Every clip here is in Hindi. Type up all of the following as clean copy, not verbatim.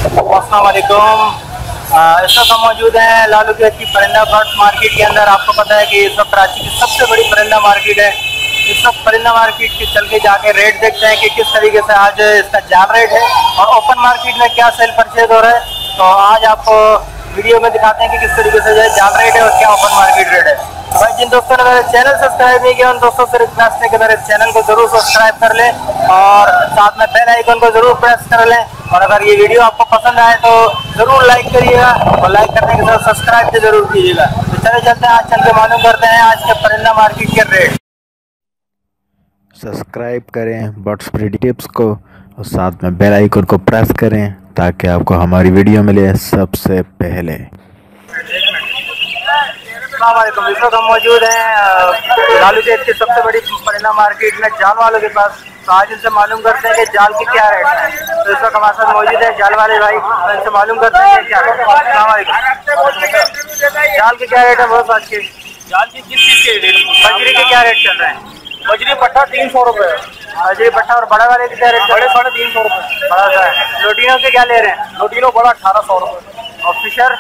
अस्सलाम वालेकुम। इस वक्त हम मौजूद हैं लालू गेट की परिंदा बर्ड मार्केट के अंदर। आपको पता है कि इस वक्त कराची की सबसे बड़ी परिंदा मार्केट है। इस वक्त परिंदा मार्केट के चल के जाके रेट देखते हैं कि किस तरीके से आज इसका जाल रेट है और ओपन मार्केट में क्या सेल परचेज हो रहा है। तो आज आपको वीडियो में दिखाते हैं कि किस तरीके से जो है जाल रेट है और क्या ओपन मार्केट रेट है। तो भाई जिन दोस्तों ने मेरे चैनल सब्सक्राइब नहीं किया उन दोस्तों से रिक्वेस्ट है कि मेरे चैनल को जरूर सब्सक्राइब कर लें और साथ में बेल आइकन को जरूर प्रेस कर लें। और अगर ये वीडियो आपको पसंद आए तो जरूर लाइक करिएगा और लाइक करने के साथ सब्सक्राइब भी जरूर कीजिएगा। तो चले चलते हैं, आज चल के मालूम करते हैं आज के परिंदा मार्केट के रेट। सब्सक्राइब करें बर्ड्स ब्रीड टिप्स को और साथ में बेल आइकन को प्रेस करें ताकि आपको हमारी वीडियो मिले सबसे पहले। इस वक्त हम मौजूद हैं लालू गेट की सबसे बड़ी परिंदा मार्केट में जाल वालों के पास। तो आज इनसे मालूम करते हैं कि जाल की क्या रेट है। तो इस वक्त हमारे साथ मौजूद है जाल वाले भाई, तो इनसे मालूम करते हैं कि क्या रेट है। जाल के क्या रेट है बहुत आज के? जाल की किस चीज़ के रेट? बजरी के क्या रेट चल रहे हैं? बजरी पट्टा 300 रुपये। बजरी पट्टा और बड़ा वाले के क्या रेट? बड़े 350 रुपये। बड़ा सा है। लोटिनों के क्या ले रहे हैं? लोटिनो बड़ा 1800 रुपये और फिशर?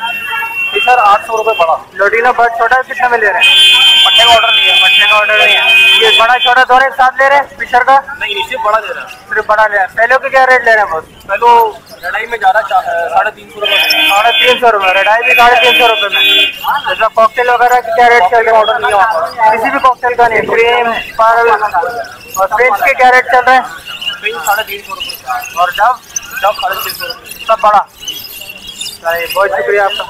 फिशर 800 रुपये बड़ा। लोटिनो बर्ड छोटा कितने में ले रहे हैं? पट्टे का ऑर्डर नहीं है। पट्टे का ऑर्डर नहीं है। ये बड़ा छोटा दोनों एक साथ ले रहे हैं फिशर का? नहीं, सिर्फ बड़ा दे रहा है। सिर्फ बड़ा ले रहे हैं। पहले के क्या रेट ले रहे हैं? बहुत पहलो लड़ाई में ज़्यादा 350 रुपये। 350 रुपये। रेडाई भी 350 रुपये में। जैसा कॉकटेल वगैरह के क्या रेट चल रहे हैं? ऑर्डर नहीं है। किसी भी कॉकटेल का नहीं? क्रीम, पर्ल और फ्रेंच के क्या रेट चल रहे हैं? फ्रेंच 350 रुपये और डब? डब 650 रुपये। सब बड़ा। अरे बहुत शुक्रिया आपका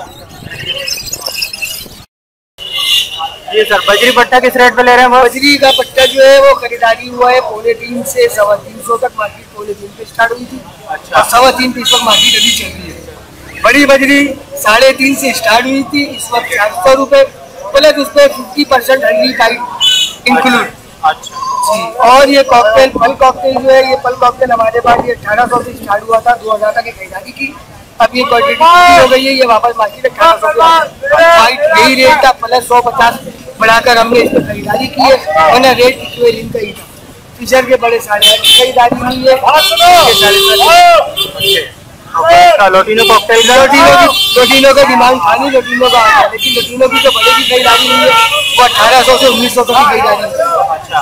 जी सर। बजरी पट्टा किस रेट पे ले रहे हैं? बजरी का पट्टा जो है वो खरीदारी हुआ है 3.5 से 350 तक। मार्केट 3.5 पे स्टार्ट हुई थी। अच्छा। और 3.25 पे इस वक्त मार्केट अभी चल रही है। बड़ी बजरी 3.5 से स्टार्ट हुई थी, इस वक्त 400 रुपये प्लस उस पर 50% हंडी टाइट इंक्लूड। अच्छा जी। और ये कॉकटेल पल कॉकटेल जो है, ये पल कॉकटेल हमारे पास ये 1800 से स्टार्ट हुआ था, 2000 तक खरीदारी की। अब ये क्वांटिटी हो गई है, ये वापस मार्केट 1800 यही रेट था प्लस 150 बढ़ाकर हमने इस पर खरीदारी की है। वरना रेट इक्विवेलेंट का ही था। फिशर के बड़े 8.5 की खरीदारी हुई है। लोटिनो कॉकटेल का? लोटिनो का डिमांड था नहीं, लोटिनो का आ गया, लेकिन लोटिनो की जो बड़े की खरीदारी हुई है वो 1800 से 1900 तक की खरीदारी है। अच्छा।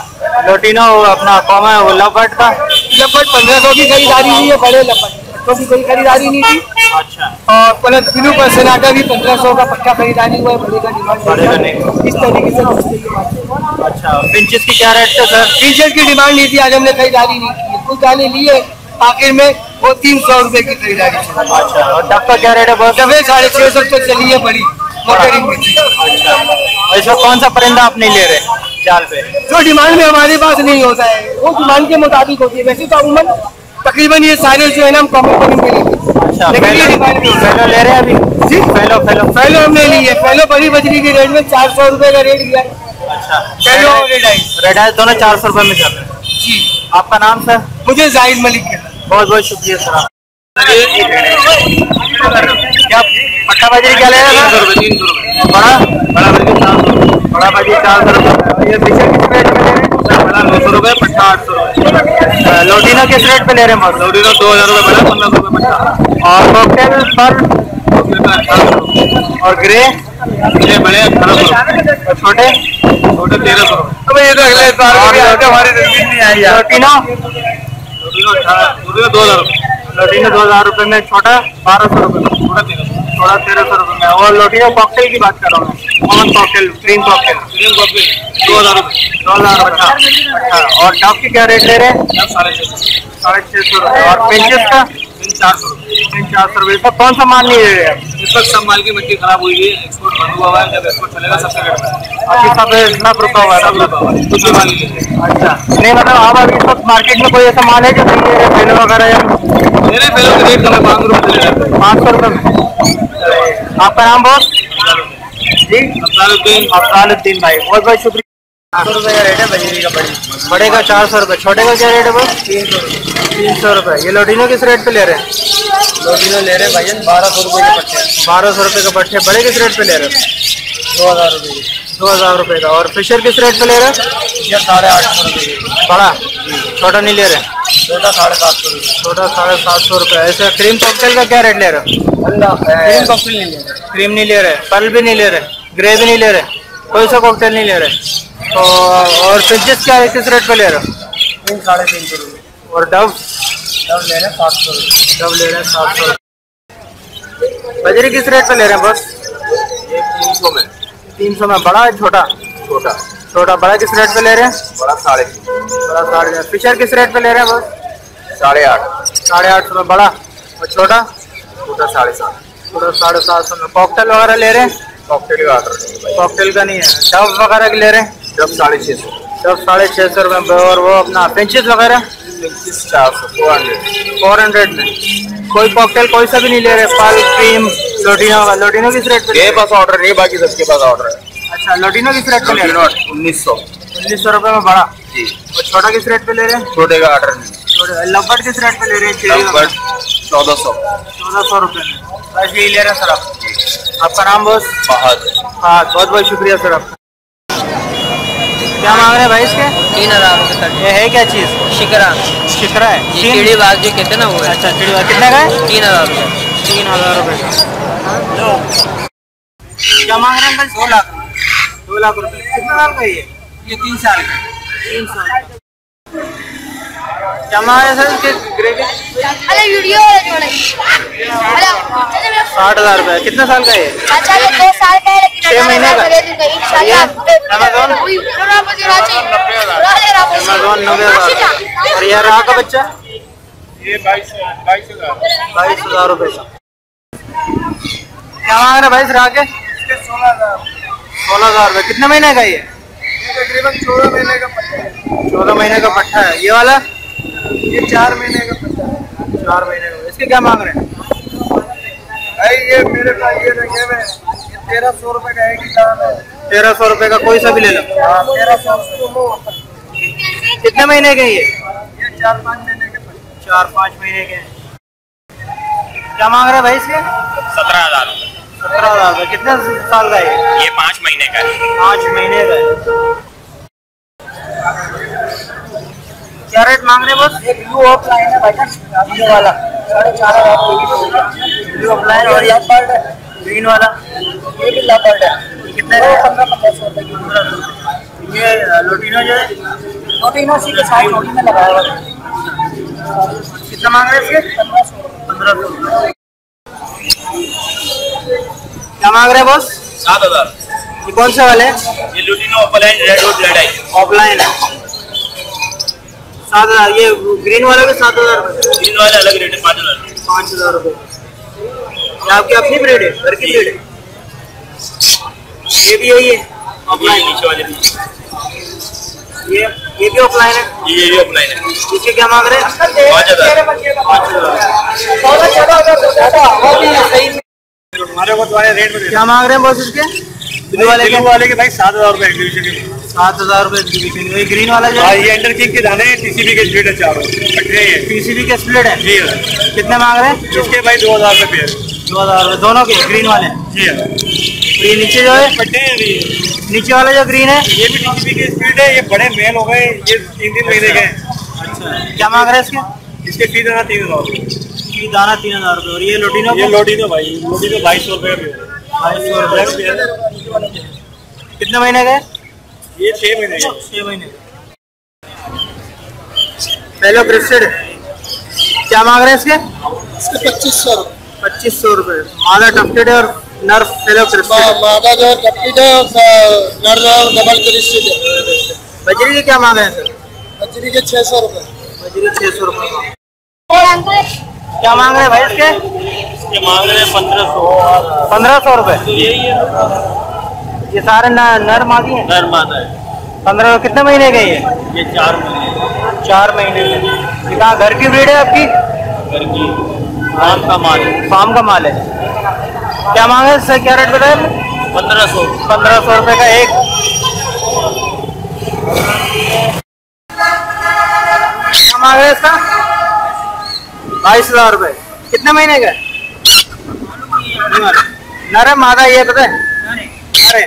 लोटिनो अपना कॉमन है वो लवबर्ड का? लवबर्ड 1500 की खरीदारी हुई है। बड़े लवबर्ड की कोई खरीदारी नहीं थी। अच्छा। और प्लस ब्लू पर्सनाटा भी 1500 का पट्टा खरीदारी हुआ है। बड़े का डिमांड इस तरीके से। अच्छा। पिंचेस की क्या रेट है सर? पिंचेस की डिमांड नहीं थी, आज हमने खरीदारी नहीं की। कुछ दाने लिए आखिर में वो 300 रुपये की खरीदारी। अच्छा। और डब का क्या रेट है? बहुत डबे 650 रुपये चली है बड़ी मोटरिंग में। अच्छा। ऐसा कौन सा परिंदा आप नहीं ले रहे जाल पे? जो डिमांड में हमारे पास नहीं होता है वो डिमांड के मुताबिक होती है। वैसे तो अमूमन तकरीबन ये सारे जो है ना हम कॉमन में लेते हैं। अच्छा। लेकिन ये डिमांड में फैलो ले रहे हैं अभी? जी। फैलो हमने ली है। फैलो बड़ी बजरी के रेट में 400 रुपये का रेट दिया है। अच्छा। फैलो रेड आइस दोनों 400 रुपये में चल रहे हैं जी। आपका नाम सर? मुझे जाहिद मलिक है। बहुत बहुत शुक्रिया सर। क्या पट्टा बजरी क्या ले रहे हैं? 300 रुपये। 300 रुपये बड़ा? बड़ा बजरी 400 रुपये। बड़ा बजरी 400 रुपये। ये फिशर किस रेट में ले रहे हैं? बड़ा 900 रुपये, पट्टा 800 रुपये। लोटिनो किस रेट पे ले रहे हैं? लोटिनो 2000 रुपये बड़ा, 1500 रुपये पट्टा। और कॉकटेल पर? 1800 रुपये। और ग्रे? ये बड़े 1800 रुपये। और छोटे? छोटे 1300 रुपये। अब ये तो अगले साल हमारी जमीन नहीं आई है। लोटिनो? लोटिनो 2000 रुपये। लोटिनो 2000 रुपये में, छोटा 1200 रुपये में, छोटा 1300। थोड़ा 1300 रुपये में। और लोटिनो कॉकटेल की बात कर रहा हूँ मैं, common cocktail, cream cocktail. Cream coffee 2000 रुपये। 2000 रुपये। अच्छा। और डब की क्या रेट ले रहे हैं? 650। 650 रुपये। और पिंचेस का? 400 रुपये। 400 रुपये। इसका कौन सा माल नहीं ले रहे हैं? इस वक्त सब माल की मिट्टी खराब हुई है, एक्सपोर्ट बंद हुआ है। जब एक्सपोर्ट चलेगा सबसे रेट में अभी सब रुका हुआ है? सब लगा हुआ है, कुछ भी माल नहीं है। अच्छा। नहीं मतलब आप अभी इस वक्त मार्केट में कोई ऐसा माल है जो नहीं ले रहे? पहले वगैरह या मेरे पहले के रेट कम है, 500 रुपये चले जाते हैं। 500 रुपये में? आपका नाम बहुत जी? अफजालुद्दीन भाई, बहुत बहुत शुक्रिया। 400 रुपये का रेट है बजरी का। बड़े का 400 रुपये। छोटे का क्या रेट है बस? 300 रुपये। 300 रुपये। ये लोटिनो किस रेट पे ले रहे हैं? लोटिनो ले रहे हैं भाईजान 1200 रुपये के पट्टे। 1200 रुपये का पट्टे। बड़े किस रेट पे ले रहे हैं? 2000 रुपये। 2000 रुपये का। और फिशर किस रेट पे ले रहे हैं? या 850 रुपये। बड़ा? छोटा नहीं ले रहे? छोटा 750 रुपये। छोटा 750 रुपये। ऐसे क्रीम कॉकटेल का क्या रेट ले रहे हो? क्रीम कॉकटेल नहीं ले रहे। क्रीम नहीं ले रहे, पर्ल भी नहीं ले रहे, ग्रे भी नहीं ले रहे, कोई सा कॉकटेल नहीं ले रहे। तो और पिंचेस क्या किस रेट पे ले रहे हो? 300-350 रुपये। और डव ले रहे हैं 700 रुपये। डव ले रहे हैं 700 रुपये। बजरी किस रेट पे ले रहे हैं बस? ये 300 में। 300 में। बड़ा है छोटा? छोटा। छोटा। बड़ा किस रेट पे ले रहे हैं? बड़ा 350। बड़ा 350। फिशर किस रेट पे ले रहे हैं बस? 850। 850 में बड़ा। और छोटा? छोटा 750। छोटा 750 में। कॉकटेल वगैरह ले रहे हैं? कॉकटेल का ऑर्डर नहीं भाई। कॉकटेल का नहीं है। डव वगैरह के ले रहे हैं? जब 650। डव 650 रुपये। और वो अपना पिंचेस वगैरह? 400 400 में। कोई कॉकटेल कोई सा भी नहीं ले रहे? पर्ल, क्रीम, लोटिनो? लोटिनो किस रेट पे? ये पास ऑर्डर नहीं, बाकी सबके पास ऑर्डर है। अच्छा, लोटिनो किस रेट पे ले रहे हैं? 1900 रुपये में बड़ा। जी। और छोटा किस रेट पे ले रहे हैं? छोटे का ऑर्डर नहीं। लवबर्ड किस रेट पे ले रहे हैं? लगभग 1400। 1400 रुपये में। बस यही ले रहे हैं सर आप। आपका नाम बॉस? बहुत। हाँ, बहुत बहुत शुक्रिया सर आपका। क्या मांग रहे हैं भाई इसके? 3000 रुपये तक। ये है क्या चीज़? शिकरा। शिकरा है? ये चिड़ी बाग जो कहते हैं ना वो है। अच्छा, चिड़ी बाग। कितने का है? 3000 रुपये। 3000 रुपये का। क्या मांग रहे हैं अंकल? 2 लाख। 2 लाख रुपये। कितना साल का ये? 3 साल का। 3 साल। क्या मांग रहे हैं सर इसके ग्रेवी? अरे वीडियो 60,000 रुपये। कितने साल का है ये? अच्छा ये 2 साल का है लेकिन 6 महीने का? इंशाल्लाह अमेज़न? अमेज़न 90,000। और ये रहा का बच्चा? ये 22,000। 22,000 रुपये का। क्या मांग रहे भाई इस रहा के? 16,000 रुपये। कितने महीने का ये? तकरीबन 14 महीने का पट्टा है। 14 महीने का पट्टा है। ये वाला? ये 4 महीने का पट्टा है। 4 महीने का। इसके क्या मांग रहे हैं? भाई ये मेरे पास ये रखे हुए 1300 रुपये का एक ही दाम है। 1300 रुपये का कोई सा भी ले लो। 1300। कितने महीने के ये? ये 4-5 महीने के पट्टे। 4-5 महीने के। क्या मांग रहे हैं भाई इसके? 17,000 रुपये। 17,000 रुपये। कितने साल का है ये 5 महीने का है। 5 महीने का है। क्या रेट मांग रहे हैं बस? एक ब्लू ऑफलाइन है भाई, ये वाला 4,500। ब्लू ऑफलाइन और ये ग्रीन वाला? ये भी लापर्ड है। ये कितने का है? 1500 रुपये की। ये लोटिनो जो है? लोटिनो सी के साथ छोटी में लगाया हुआ है। कितना मांग रहे हैं इसके? 1500। क्या मांग रहे हैं बॉस? 7,000। ये कौन से वाले? ये लुटिनो ऑफलाइन रेड और ब्लड आई। ऑफलाइन है। 7,000। ये ग्रीन वाला भी 7,000 रुपये। तीन वाले अलग रेट है। 5,000। 5,000 रुपये। ये आपकी अपनी ब्रीड है? घर की ब्रीड है? ये भी यही है ऑफलाइन नीचे वाले भी। ये भी ऑफलाइन है? ये भी ऑफलाइन है। इसके क्या मांग रहे हैं? 5,000। 5,000। हमारे को तुम्हारे रेट में क्या मांग रहे हैं बॉस इसके? ब्लू वाले के भाई 7,000 रुपये एग्जीबिशन के। 7,000 रुपये एग्जीबिशन। ये ग्रीन वाला जो हाँ, है? ये अंडर किंग के दाने टीसीबी के स्प्लिट है। चारों पटरे हैं। पीसीबी के स्प्लिट है? जी हाँ। कितने मांग रहे हैं? इसके भाई 2,000 रुपये पेयर। 2,000 रुपये दोनों के? ग्रीन वाले? जी हाँ। और ये नीचे जो है? पट्टे हैं अभी। नीचे वाला जो ग्रीन है? ये भी टीसीबी के स्प्लिट है। ये बड़े मेल हो गए। ये 3 महीने के हैं। अच्छा। क्या मांग रहे हैं इसके? इसके फीस है 3,000 रुपये। ये दाना 3,000 रुपये। और ये लोटिनो? ये लोटिनो भाई, लोटिनो 2,200 रुपये का पेयर है। 2,200 रुपये। कितने महीने का है? ये 6 महीने के। 6 महीने। पहले क्रिस्टेड। क्या मांग रहे हैं इसके? इसके 2500 रुपये। 2500 रुपये। मादा टफ्टेड है और नर फेलो क्रिस्टेड। मादा जो है कप्टिड है और नर जो है डबल क्रिस्टेड है। बजरी के क्या मांग रहे हैं सर? बजरी के 600 रुपये। बजरी 600 रुपये। क्या मांग रहे हैं भाई इसके? ये मांग रहे हैं 1,500। 1,500 रुपये। यही है। ये सारे नर मादी हैं? नर मादा है। 15। कितने महीने के ये? ये 4 महीने। 4 महीने के। ये कहाँ घर की ब्रीड है आपकी? घर की फार्म का माल है। फार्म का माल है। क्या मांगे इससे? क्या रेट बताया? 1,500। 1,500 रुपये का एक। क्या मांग रहे हैं इसका? 22,000 रुपये। कितने महीने का? नर है मादा ये पता है? अरे